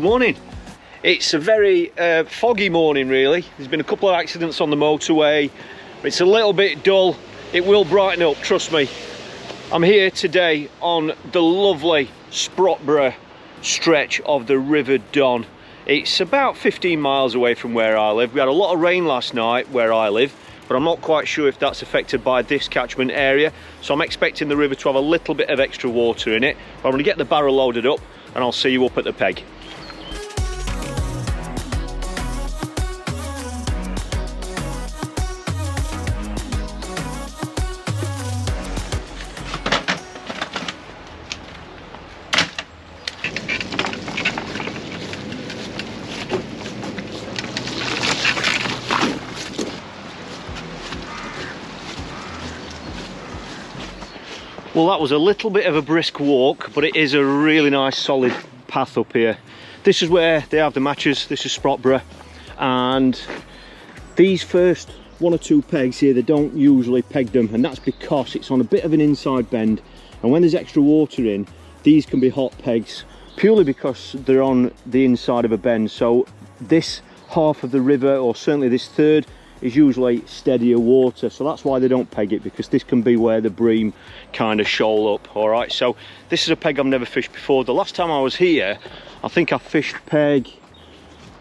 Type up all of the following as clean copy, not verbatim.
good morning. It's a very foggy morning really. There's been a couple of accidents on the motorway. It's a little bit dull. It will brighten up, trust me. I'm here today on the lovely Sprotbrough stretch of the River Don. It's about 15 miles away from where I live. We had a lot of rain last night where I live, but I'm not quite sure if that's affected by this catchment area. So I'm expecting the river to have a little bit of extra water in it. I'm going to get the barrel loaded up and I'll see you up at the peg. Well, that was a little bit of a brisk walk, but it is a really nice solid path up here. This is where they have the matches. This is Sprotbrough, and these first one or two pegs here, they don't usually peg them, and that's because it's on a bit of an inside bend, and when there's extra water in, these can be hot pegs purely because they're on the inside of a bend. So this half of the river, or certainly this third, is usually steadier water, so that's why they don't peg it, because this can be where the bream kind of shoal up. All right, so this is a peg I've never fished before. The last time I was here, I think I fished peg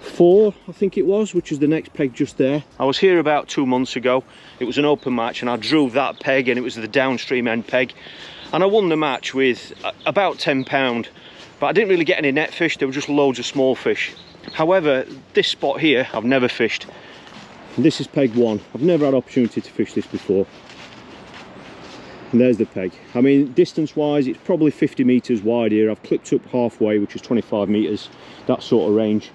4, I think it was, which is the next peg just there. I was here about 2 months ago. It was an open match and I drew that peg, and it was the downstream end peg, and I won the match with about £10, but I didn't really get any net fish. There were just loads of small fish. However, this spot here I've never fished. This is peg 1. I've never had opportunity to fish this before. And there's the peg. I mean, distance wise, it's probably 50 meters wide here. I've clipped up halfway, which is 25 meters, that sort of range.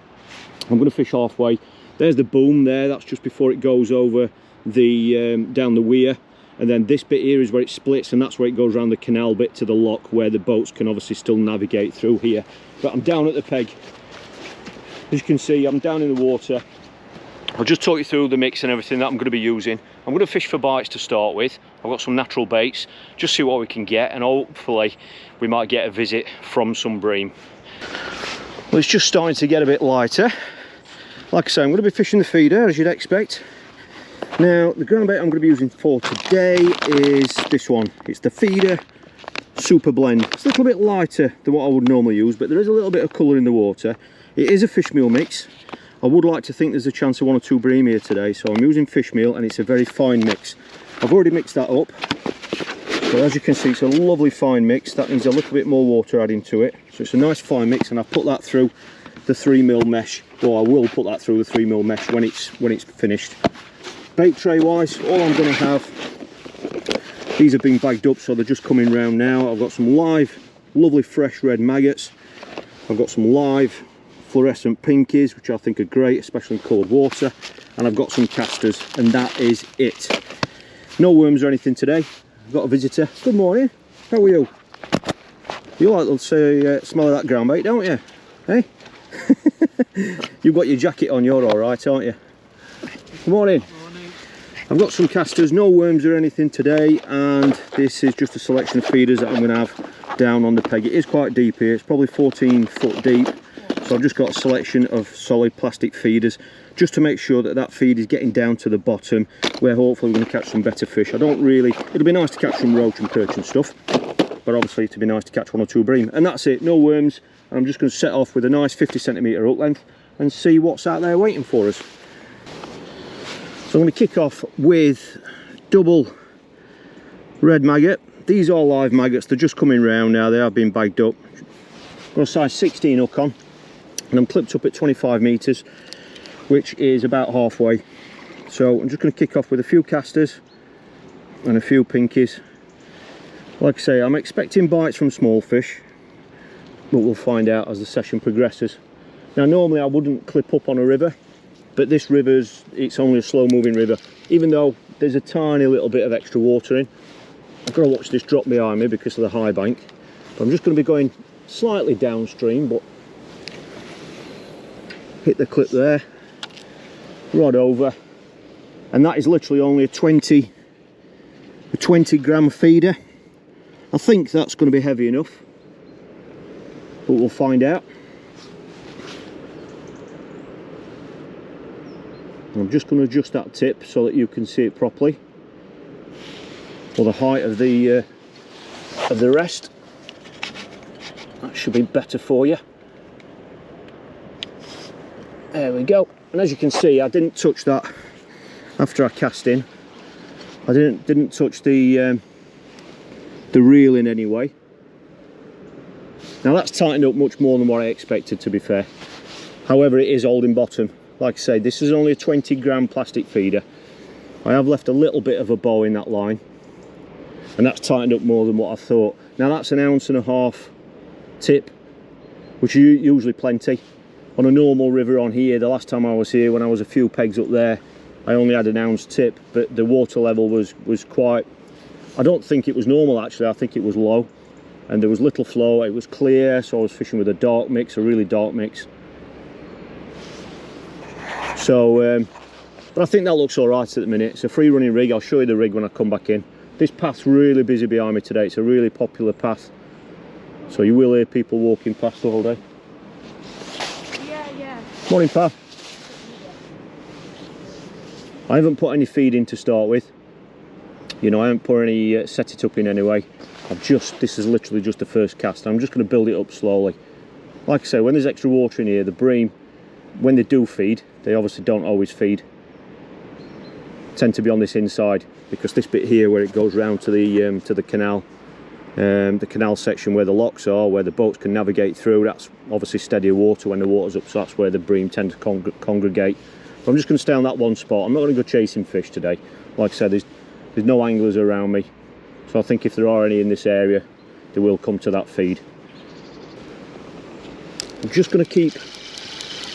I'm going to fish halfway. There's the boom there. That's just before it goes over the down the weir. And then this bit here is where it splits, and that's where it goes around the canal bit to the lock, where the boats can obviously still navigate through here. But I'm down at the peg. As you can see, I'm down in the water. I'll just talk you through the mix and everything that I'm going to be using. I'm going to fish for bites to start with. I've got some natural baits, just see what we can get, and hopefully we might get a visit from some bream. Well, it's just starting to get a bit lighter. Like I say, I'm going to be fishing the feeder, as you'd expect. Now, the ground bait I'm going to be using for today is this one. It's the Feeder Super Blend. It's a little bit lighter than what I would normally use, but there is a little bit of colour in the water. It is a fish meal mix. I would like to think there's a chance of 1 or 2 bream here today, so I'm using fish meal, and it's a very fine mix. I've already mixed that up, but as you can see, it's a lovely fine mix. That needs a little bit more water adding to it, so it's a nice fine mix, and I've put that through the 3mm mesh, or I will put that through the 3mm mesh when it's finished. Bait tray wise, all I'm going to have, these have been bagged up, so they're just coming round now. I've got some live, lovely fresh red maggots. I've got some live fluorescent pinkies, which I think are great, especially in cold water, and I've got some casters, and that is it. No worms or anything today. I've got a visitor. Good morning, how are you? You like the smell of that ground bait, don't you? Hey? You've got your jacket on, you're alright, aren't you? Good morning. Morning. I've got some casters, no worms or anything today, and this is just a selection of feeders that I'm going to have down on the peg. It is quite deep here, it's probably 14 foot deep. So I've just got a selection of solid plastic feeders, just to make sure that that feed is getting down to the bottom, where hopefully we're going to catch some better fish. I don't really, it'll be nice to catch some roach and perch and stuff, but obviously it'd be nice to catch 1 or 2 bream. And that's it, no worms. And I'm just going to set off with a nice 50cm hook length and see what's out there waiting for us. So I'm going to kick off with double red maggot. These are live maggots, they're just coming round now, they have been bagged up. Got a size 16 hook on, and I'm clipped up at 25 meters, which is about halfway. So I'm just going to kick off with a few casters and a few pinkies. Like I say, I'm expecting bites from small fish, but we'll find out as the session progresses. Now, normally I wouldn't clip up on a river, but this river's, it's only a slow moving river, even though there's a tiny little bit of extra water in. I've got to watch this drop behind me because of the high bank. But I'm just going to be going slightly downstream, but hit the clip there, rod over, and that is literally only a 20 gram feeder. I think that's going to be heavy enough, but we'll find out. I'm just going to adjust that tip so that you can see it properly, or the height of the rest. That should be better for you. There we go. And as you can see, I didn't touch that after I cast in. I didn't touch the reel in any way. Now that's tightened up much more than what I expected, to be fair. However, it is holding bottom. Like I say, this is only a 20 gram plastic feeder. I have left a little bit of a bow in that line, and that's tightened up more than what I thought. Now that's an 1.5 ounce tip, which is usually plenty. On a normal river on here, the last time I was here, when I was a few pegs up there, I only had an ounce tip, but the water level was quite, I don't think it was normal actually, I think it was low, and there was little flow. It was clear, so I was fishing with a dark mix, a really dark mix. So but I think that looks all right at the minute. It's a free running rig. I'll show you the rig when I come back in. This path's really busy behind me today. It's a really popular path, so you will hear people walking past all day. Yeah. Morning, Pa. I haven't put any feed in to start with. You know, I haven't put any set it up in any way. This is literally just the first cast. I'm just going to build it up slowly. Like I say, when there's extra water in here, the bream, when they do feed, they obviously don't always feed, tend to be on this inside, because this bit here where it goes round to the canal section where the locks are, where the boats can navigate through, that's obviously steadier water when the water's up, so that's where the bream tend to congregate. But I'm just going to stay on that one spot. I'm not going to go chasing fish today. Like I said, there's no anglers around me, so I think if there are any in this area, they will come to that feed. I'm just going to keep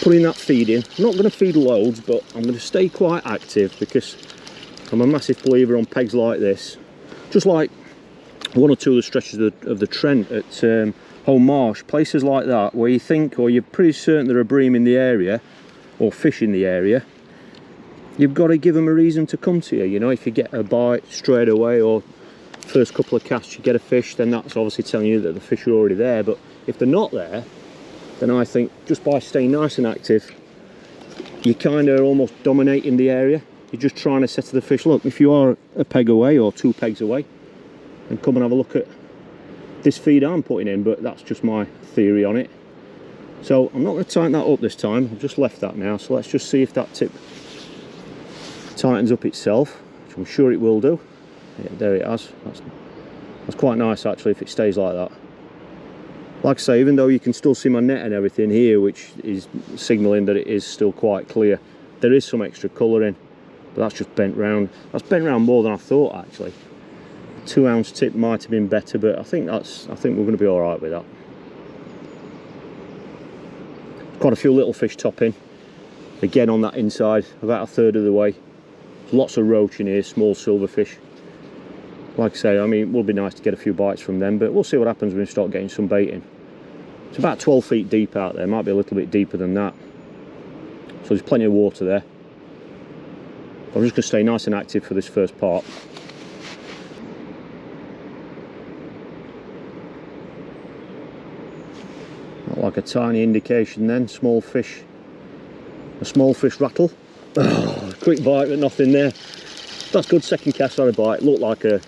putting that feed in. I'm not going to feed loads, but I'm going to stay quite active, because I'm a massive believer on pegs like this. Just like one or two of the stretches of the Trent at Home Marsh, places like that where you think, or you're pretty certain there are bream in the area or fish in the area, you've got to give them a reason to come to you. You know, if you get a bite straight away, or first couple of casts you get a fish, then that's obviously telling you that the fish are already there. But if they're not there, then I think just by staying nice and active, you're kind of almost dominating the area. You're just trying to say to the fish, look, if you are a peg away or 2 pegs away, and come and have a look at this feed I'm putting in. But that's just my theory on it. So I'm not going to tighten that up this time. I've just left that now, so let's just see if that tip tightens up itself, which I'm sure it will do. Yeah, there it has. That's quite nice actually, if it stays like that. Like I say, even though you can still see my net and everything here, which is signalling that it is still quite clear, there is some extra colour in, but that's just bent round. That's bent round more than I thought actually. 2 ounce tip might have been better, but I think we're going to be all right with that. Quite a few little fish topping again on that inside, about 1/3 of the way. Lots of roach in here, small silverfish. Like I say, I mean, it would be nice to get a few bites from them, but we'll see what happens when we start getting some bait in. It's about 12 feet deep out there, might be a little bit deeper than that, so there's plenty of water there. I'm just going to stay nice and active for this first part. Not like a tiny indication then, small fish, a small fish rattle. Oh, quick bite but nothing there. That's good, second cast on a bite. Looked like a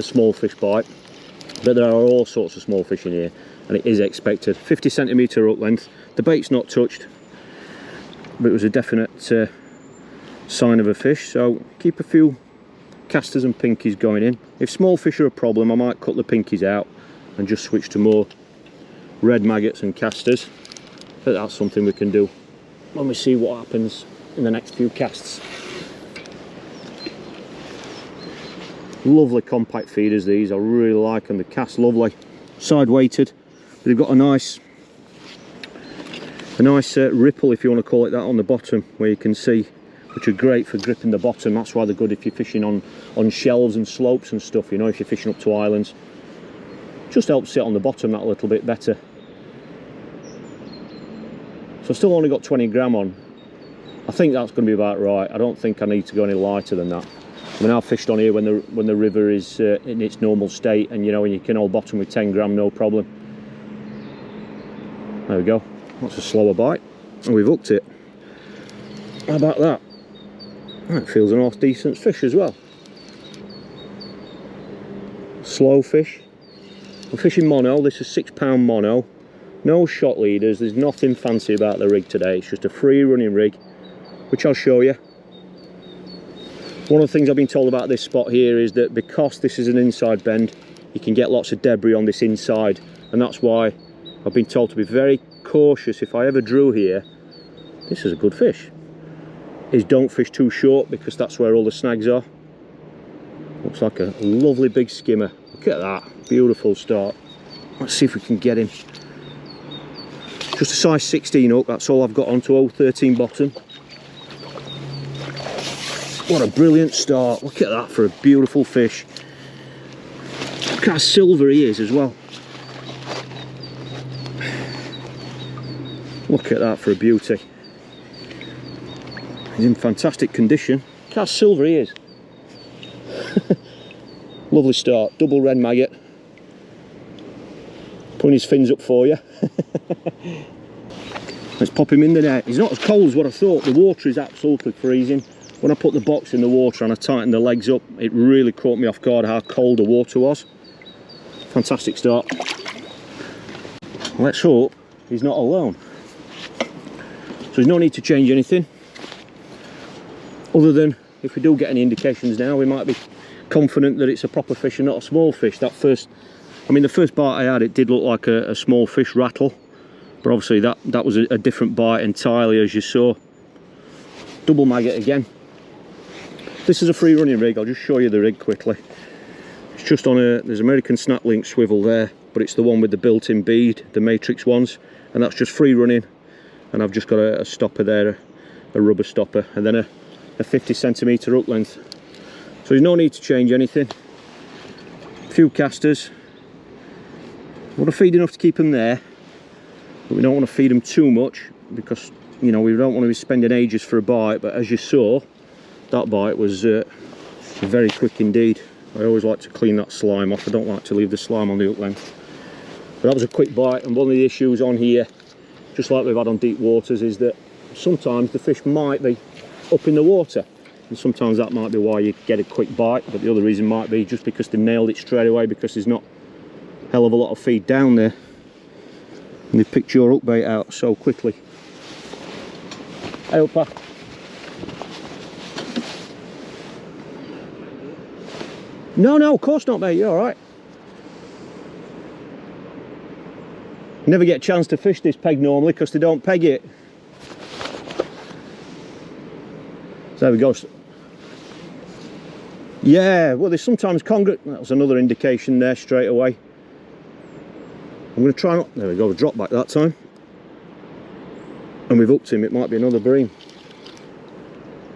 small fish bite, but there are all sorts of small fish in here, and it is expected. 50 centimetre hook length. The bait's not touched, but it was a definite sign of a fish, so keep a few casters and pinkies going in. If small fish are a problem, I might cut the pinkies out and just switch to more red maggots and casters, but that's something we can do when we see what happens in the next few casts. Lovely compact feeders these, I really like them. The cast lovely, side weighted, but they've got a nice ripple, if you want to call it that, on the bottom where you can see, which are great for gripping the bottom. That's why they're good if you're fishing on shelves and slopes and stuff, you know, if you're fishing up to islands. Just helps sit on the bottom that little bit better. So I've still only got 20 gram on. I think that's going to be about right. I don't think I need to go any lighter than that. I mean, I've fished on here when the river is in its normal state, and you know, you can hold bottom with 10 gram, no problem. There we go. That's a slower bite, and we've hooked it. How about that? That feels an half decent fish as well. Slow fish. I'm fishing mono. This is £6 mono. No shot leaders. There's nothing fancy about the rig today. It's just a free running rig, which I'll show you. One of the things I've been told about this spot here is that because this is an inside bend, you can get lots of debris on this inside, and that's why I've been told to be very cautious if I ever drew here. This is a good fish. Is don't fish too short, because that's where all the snags are. Looks like a lovely big skimmer. Look at that, beautiful start. Let's see if we can get him. Just a size 16 hook, that's all I've got onto 013 bottom. What a brilliant start. Look at that for a beautiful fish. Look how silver he is as well. Look at that for a beauty. He's in fantastic condition. Look how silver he is. Lovely start. Double red maggot. Putting his fins up for you. Let's pop him in the net. He's not as cold as what I thought. The water is absolutely freezing. When I put the box in the water and I tightened the legs up, it really caught me off guard how cold the water was. Fantastic start. Let's hope he's not alone. So there's no need to change anything. Other than, if we do get any indications now, we might be confident that it's a proper fish and not a small fish. That first, I mean, the first bite I had, it did look like a small fish rattle. But obviously that was a different bite entirely, as you saw. Double maggot again. This is a free running rig. I'll just show you the rig quickly. It's just on there's American snap link swivel there, but it's the one with the built-in bead, the matrix ones, and that's just free running. And I've just got a stopper there, a rubber stopper, and then a 50 centimetre hook length. So there's no need to change anything. A few casters. I want to feed enough to keep them there, but we don't want to feed them too much, because, you know, we don't want to be spending ages for a bite. But as you saw, that bite was very quick indeed. I always like to clean that slime off. I don't like to leave the slime on the hook length. But that was a quick bite, and one of the issues on here, just like we've had on deep waters, is that sometimes the fish might be up in the water, and sometimes that might be why you get a quick bite. But the other reason might be just because they nailed it straight away, because there's not a hell of a lot of feed down there, and they picked your hook bait out so quickly. Hey, upper. No, of course not, mate. You're all right. Never get a chance to fish this peg normally because they don't peg it. So there we go. Yeah, well, there's sometimes congregate. That was another indication there straight away. I'm going to try not. There we go. Drop back that time. And we've hooked him. It might be another bream.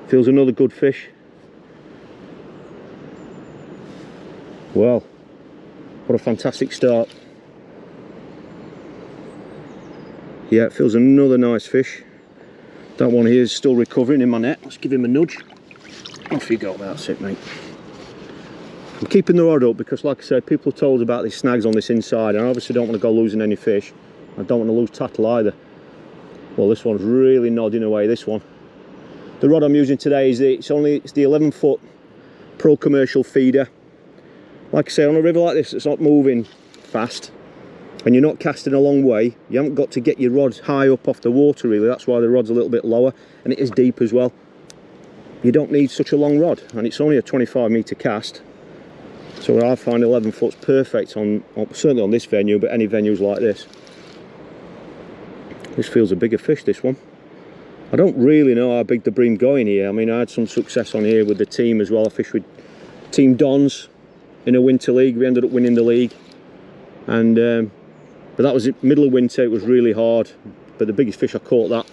Feels another good fish. Well, what a fantastic start. Yeah, it feels another nice fish. That one here is still recovering in my net. Let's give him a nudge. Off you go, that's it, mate. I'm keeping the rod up because, like I said, people are told about these snags on this inside, and I obviously don't want to go losing any fish. I don't want to lose tattle either. Well, this one's really nodding away, this one. The rod I'm using today is it's the 11-foot Pro Commercial feeder. Like I say, on a river like this, it's not moving fast, and you're not casting a long way. You haven't got to get your rod high up off the water, really. That's why the rod's a little bit lower, and it is deep as well. You don't need such a long rod, and it's only a 25-metre cast. So I find 11 foot's perfect on certainly on this venue, but any venues like this. This feels a bigger fish, this one. I don't really know how big the bream going here. I mean, I had some success on here with the team as well. I fished with Team Dons in a winter league. We ended up winning the league, and but that was middle of winter. It was really hard, but the biggest fish I caught that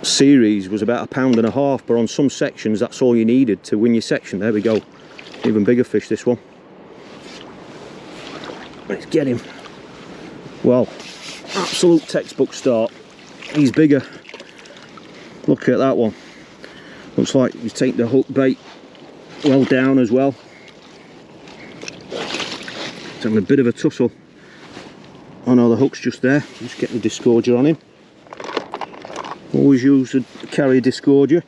series was about 1.5 pounds, but on some sections that's all you needed to win your section. There we go. Even bigger fish, this one. Let's get him. Well, absolute textbook start. He's bigger. Look at that one. Looks like he's taken the hook bait well down as well. It's having a bit of a tussle. Oh no, the hook's just there. Just get the disgorger on him. Always use a carrier disgorger.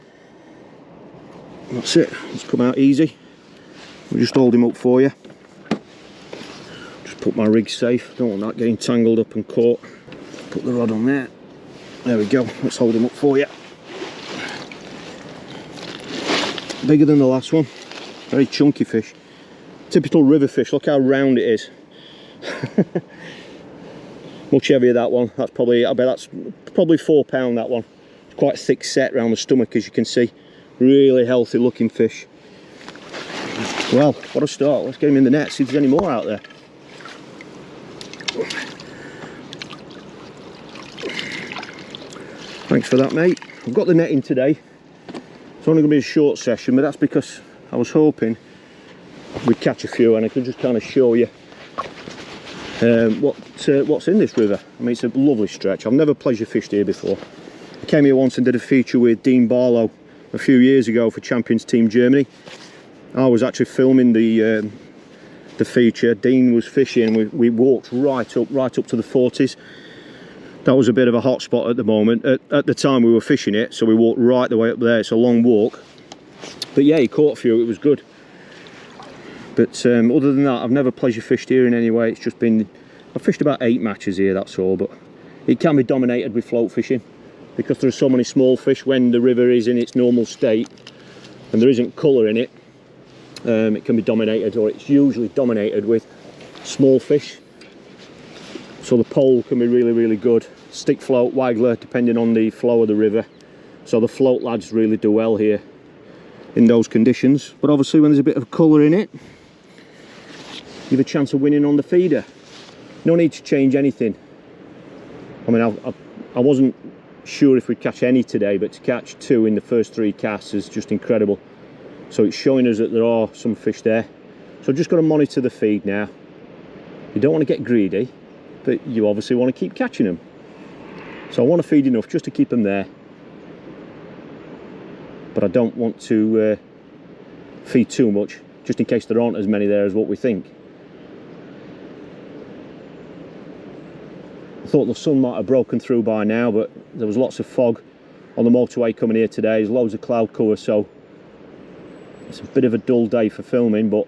That's it, it's come out easy. We'll just hold him up for you. Just put my rig safe, don't want that getting tangled up and caught. Put the rod on there. There we go, let's hold him up for you. Bigger than the last one, very chunky fish. Typical river fish, look how round it is. Much heavier that one, that's probably, I bet that's probably 4 pound that one. It's quite thick set around the stomach as you can see. Really healthy looking fish. Well, what a start, let's get him in the net, see if there's any more out there. Thanks for that, mate. I've got the net in today. It's only going to be a short session, but that's because I was hoping we'd catch a few and I could just kind of show you what's in this river. I mean, it's a lovely stretch. I've never pleasure fished here before. I came here once and did a feature with Dean Barlow a few years ago for Champions Team Germany. I was actually filming the feature. Dean was fishing. We walked right up to the 40s. That was a bit of a hot spot at the moment. At the time we were fishing it, so we walked right the way up there. It's a long walk. But yeah, he caught a few, it was good. But other than that, I've never pleasure fished here in any way. It's just been, I've fished about 8 matches here, that's all. But it can be dominated with float fishing because there are so many small fish when the river is in its normal state and there isn't colour in it. It can be dominated, or it's usually dominated with small fish. So the pole can be really good. Stick float, waggler, depending on the flow of the river. So the float lads really do well here in those conditions. But obviously when there's a bit of colour in it, you have a chance of winning on the feeder. No need to change anything. I mean, I wasn't sure if we'd catch any today, but to catch 2 in the first 3 casts is just incredible. So it's showing us that there are some fish there. So I've just got to monitor the feed now. You don't want to get greedy, but you obviously want to keep catching them. So I want to feed enough just to keep them there. But I don't want to feed too much, just in case there aren't as many there as what we think. I thought the sun might have broken through by now, but there was lots of fog on the motorway coming here today. There's loads of cloud cover, so it's a bit of a dull day for filming, but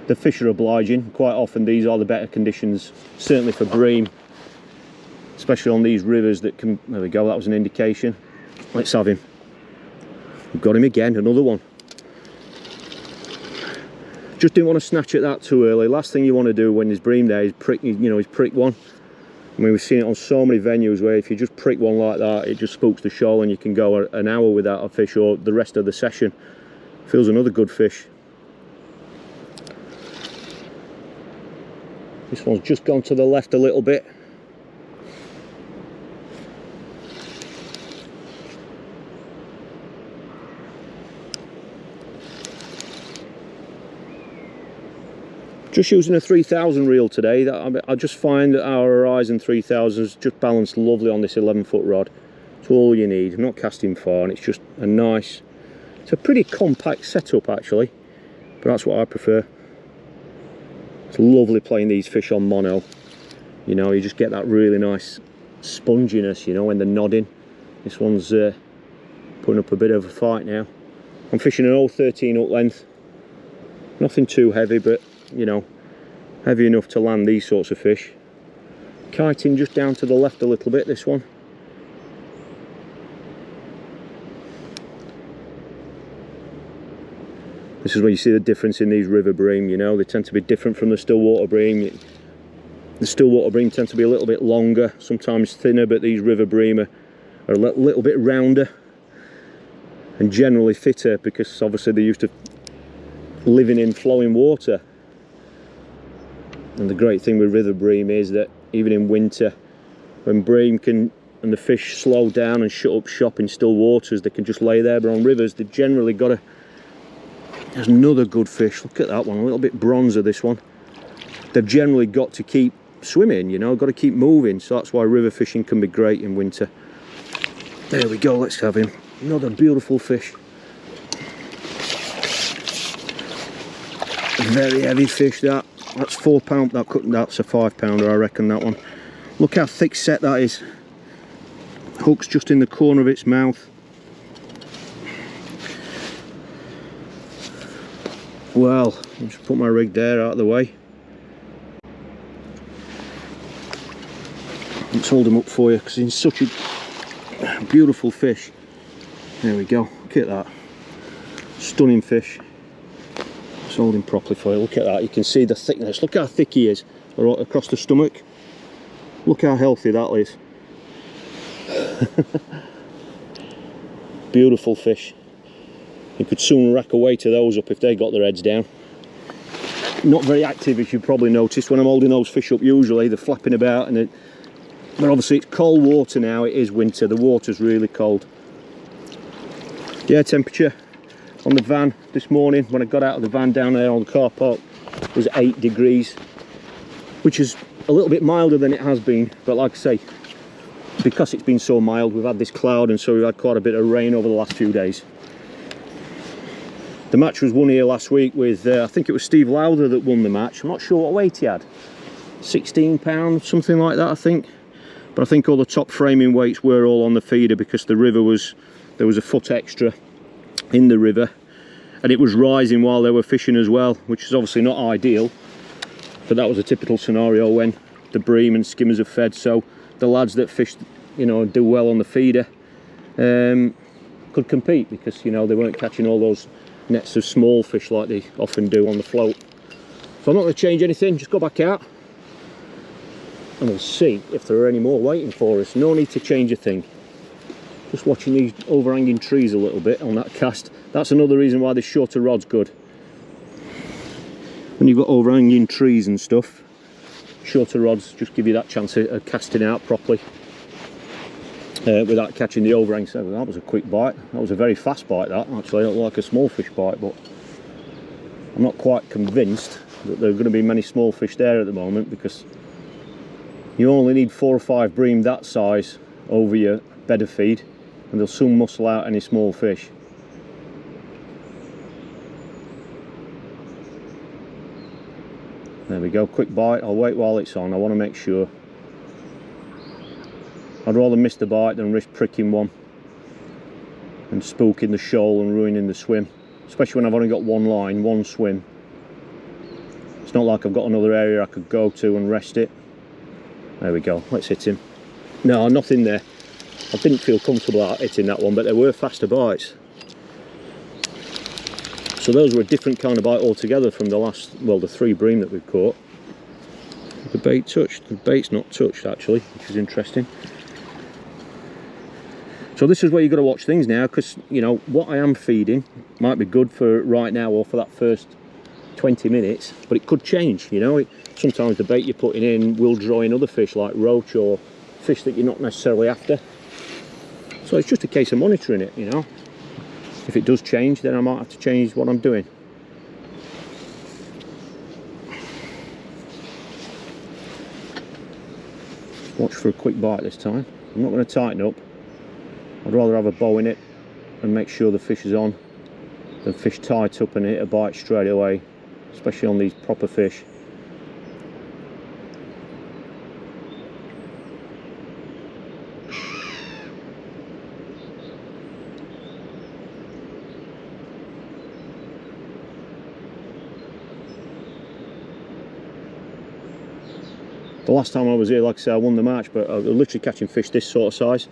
the fish are obliging. Quite often these are the better conditions, certainly for bream, especially on these rivers that can, there we go, that was an indication. Let's have him. We've got him again, another one. Just didn't want to snatch at that too early. Last thing you want to do when there's bream there is prick, you know, is prick one. I mean, we've seen it on so many venues where if you just prick one like that, it just spooks the shoal and you can go an hour without a fish or the rest of the session. Feels another good fish. This one's just gone to the left a little bit. Just using a 3000 reel today. I just find that our Horizon 3000 is just balanced lovely on this 11-foot rod. It's all you need. I'm not casting far, and it's just a nice, it's a pretty compact setup actually, but that's what I prefer. It's lovely playing these fish on mono. You know, you just get that really nice sponginess, you know, when they're nodding. This one's putting up a bit of a fight now. I'm fishing an 013 hook length. Nothing too heavy, but you know, heavy enough to land these sorts of fish. Kiting just down to the left a little bit, this one. This is where you see the difference in these river bream, you know, they tend to be different from the stillwater bream. The stillwater bream tend to be a little bit longer, sometimes thinner, but these river bream are a little bit rounder and generally fitter because obviously they're used to living in flowing water. And the great thing with river bream is that even in winter, when bream can and the fish slow down and shut up shop in still waters, they can just lay there. But on rivers, they've generally got to. There's another good fish. Look at that one, a little bit bronzer. This one. They've generally got to keep swimming, you know, got to keep moving. So that's why river fishing can be great in winter. There we go. Let's have him. Another beautiful fish. Very heavy fish that. That's 4 pound, that's a 5 pounder I reckon, that one. Look how thick set that is. Hook's just in the corner of its mouth. Well, I'll just put my rig there out of the way. Let's hold him up for you because he's such a beautiful fish. There we go, look at that. Stunning fish. Let's hold him properly for you. Look at that, you can see the thickness. Look how thick he is across the stomach. Look how healthy that is. Beautiful fish. You could soon rack away to those up if they got their heads down. Not very active, as you probably noticed when I'm holding those fish up. Usually they're flapping about, and but obviously it's cold water now. It is winter, the water's really cold. The air temperature on the van this morning when I got out of the van down there on the car park was 8 degrees, which is a little bit milder than it has been, but like I say, because it's been so mild, we've had this cloud, and so we've had quite a bit of rain over the last few days. The match was won here last week with, I think it was Steve Lowther that won the match. I'm not sure what weight he had, 16 pounds, something like that I think. But I think all the top framing weights were all on the feeder because the river was, there was a foot extra in the river, and it was rising while they were fishing as well, which is obviously not ideal, but that was a typical scenario when the bream and skimmers have fed. So the lads that fished, you know, do well on the feeder could compete because, you know, they weren't catching all those nets of small fish like they often do on the float. So I'm not going to change anything, just go back out and we'll see if there are any more waiting for us. No need to change a thing. Just watching these overhanging trees a little bit on that cast. That's another reason why this shorter rod's good. When you've got overhanging trees and stuff, shorter rods just give you that chance of casting out properly without catching the overhang. So that was a quick bite. That was a very fast bite, that. Actually, I don't like a small fish bite, but I'm not quite convinced that there are going to be many small fish there at the moment, because you only need 4 or 5 bream that size over your bed of feed and they'll soon muscle out any small fish. There we go, quick bite. I'll wait while it's on. I want to make sure. I'd rather miss the bite than risk pricking one and spooking the shoal and ruining the swim, especially when I've only got one line, one swim. It's not like I've got another area I could go to and rest it. There we go, let's hit him. No, nothing there. I didn't feel comfortable at hitting that one, but there were faster bites. So those were a different kind of bite altogether from the last, well, the 3 bream that we've caught. The bait touched, the bait's not touched actually, which is interesting. So this is where you've got to watch things now, because, you know, what I am feeding might be good for right now or for that first 20 minutes, but it could change, you know. Sometimes the bait you're putting in will draw in other fish like roach or fish that you're not necessarily after. So it's just a case of monitoring it, you know. If it does change, then I might have to change what I'm doing. Watch for a quick bite this time. I'm not going to tighten up. I'd rather have a bow in it and make sure the fish is on than fish tight up and hit a bite straight away, especially on these proper fish. The last time I was here, like I said, I won the match, but I was literally catching fish this sort of size.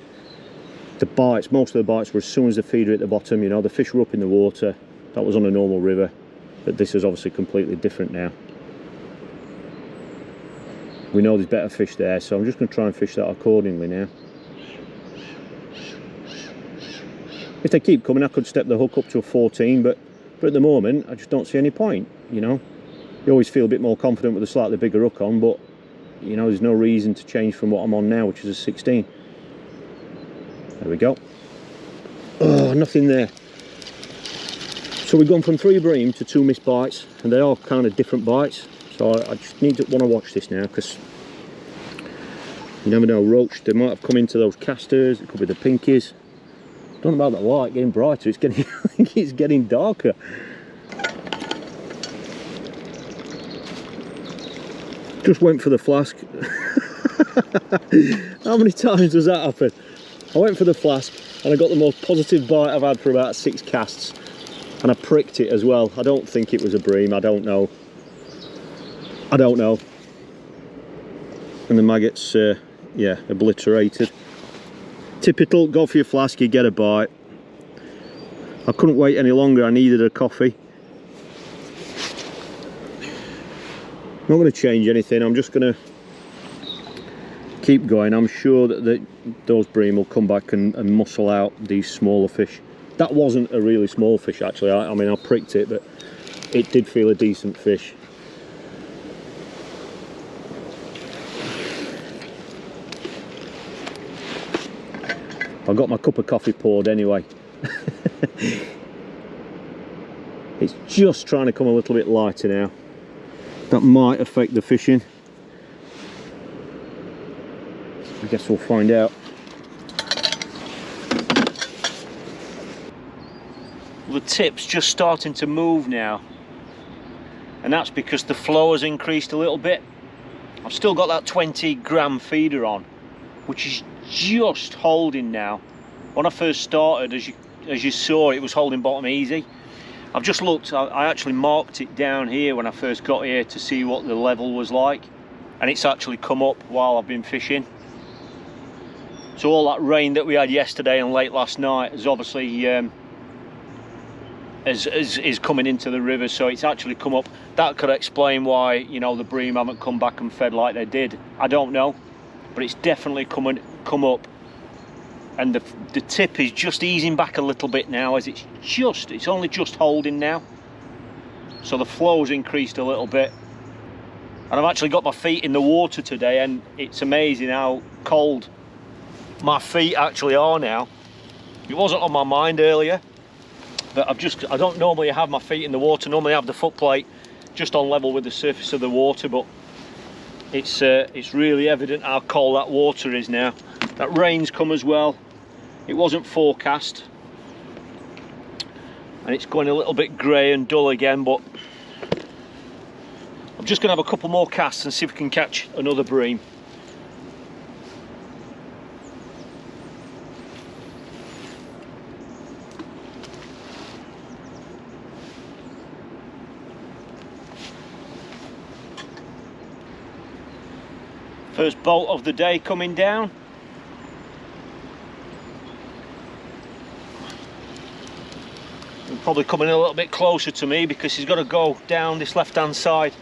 The bites, most of the bites were as soon as the feeder hit the bottom, you know, the fish were up in the water. That was on a normal river, but this is obviously completely different now. We know there's better fish there, so I'm just going to try and fish that accordingly now. If they keep coming, I could step the hook up to a 14, but at the moment, I just don't see any point, you know. You always feel a bit more confident with a slightly bigger hook on, but, you know, there's no reason to change from what I'm on now, which is a 16. There we go. Oh, nothing there. So we've gone from 3 bream to 2 missed bites, and they are kind of different bites. So I just want to watch this now, because you never know, roach, they might have come into those casters. It could be the pinkies. Don't know about that light getting brighter. It's getting, I think it's getting darker. Just went for the flask. How many times does that happen? I went for the flask and I got the most positive bite I've had for about 6 casts. And I pricked it as well. I don't think it was a bream, I don't know. I don't know. And the maggots, yeah, obliterated. Typical, go for your flask, you get a bite. I couldn't wait any longer, I needed a coffee. Not going to change anything, I'm just going to keep going. I'm sure that those bream will come back and muscle out these smaller fish. That wasn't a really small fish actually, I mean I pricked it, but it did feel a decent fish. I got my cup of coffee poured anyway. It's just trying to come a little bit lighter now. That might affect the fishing. I guess we'll find out. The tip's just starting to move now, and that's because the flow has increased a little bit. I've still got that 20-gram feeder on, which is just holding now. When I first started, as you saw, it was holding bottom easy. I've just looked, I actually marked it down here when I first got here to see what the level was like, and it's actually come up while I've been fishing. So all that rain that we had yesterday and late last night is obviously is coming into the river, so it's actually come up. That could explain why, you know, the bream haven't come back and fed like they did. I don't know, but it's definitely come up, and the tip is just easing back a little bit now, as it's only just holding now, so the flow's increased a little bit. And I've actually got my feet in the water today, and it's amazing how cold my feet actually are now. It wasn't on my mind earlier, but I don't normally have my feet in the water. Normally I have the foot plate just on level with the surface of the water, but it's really evident how cold that water is now. That rain's come as well. It wasn't forecast, and it's going a little bit grey and dull again, but I'm just going to have a couple more casts and see if we can catch another bream. First bolt of the day coming down. He's probably coming a little bit closer to me because he's got to go down this left hand side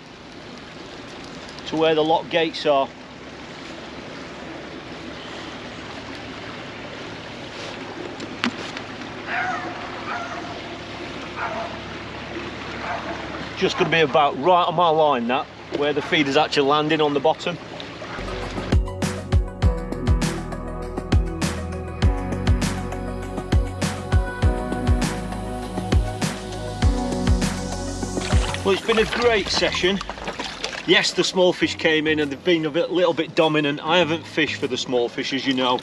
to where the lock gates are. Just going to be about right on my line, that, where the feed is actually landing on the bottom. Well, it's been a great session. Yes, the small fish came in and they've been a little bit dominant. I haven't fished for the small fish, as you know,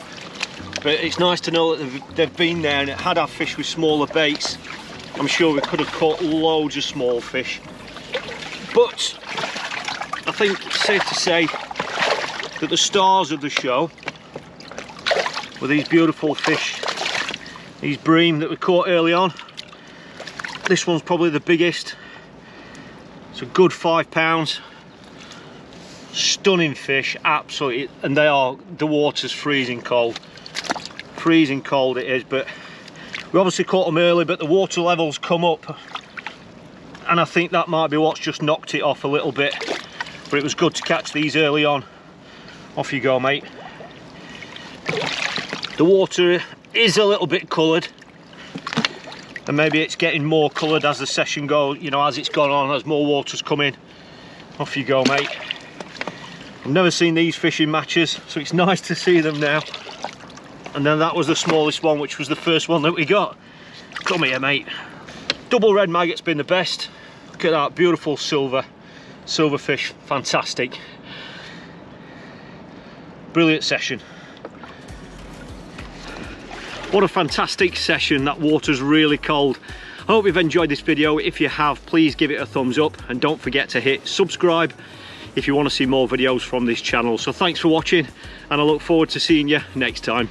but it's nice to know that they've been there, and had I fished with smaller baits, I'm sure we could have caught loads of small fish. But I think it's safe to say that the stars of the show were these beautiful fish, these bream that we caught early on. This one's probably the biggest. It's a good 5 pounds. Stunning fish, absolutely, and the water's freezing cold. Freezing cold it is, but we obviously caught them early, but the water levels come up, and I think that might be what's just knocked it off a little bit. But it was good to catch these early on. Off you go, mate. The water is a little bit coloured, and maybe it's getting more coloured as the session goes, you know, as it's gone on, as more water's come in. Off you go, mate. I've never seen these fishing matches, so it's nice to see them now. And then that was the smallest one, which was the first one that we got. Come here, mate. Double red maggot's been the best. Look at that beautiful silver fish, fantastic. Brilliant session. What a fantastic session. That water's really cold. I hope you've enjoyed this video. If you have, please give it a thumbs up, and don't forget to hit subscribe if you want to see more videos from this channel. So thanks for watching, and I look forward to seeing you next time.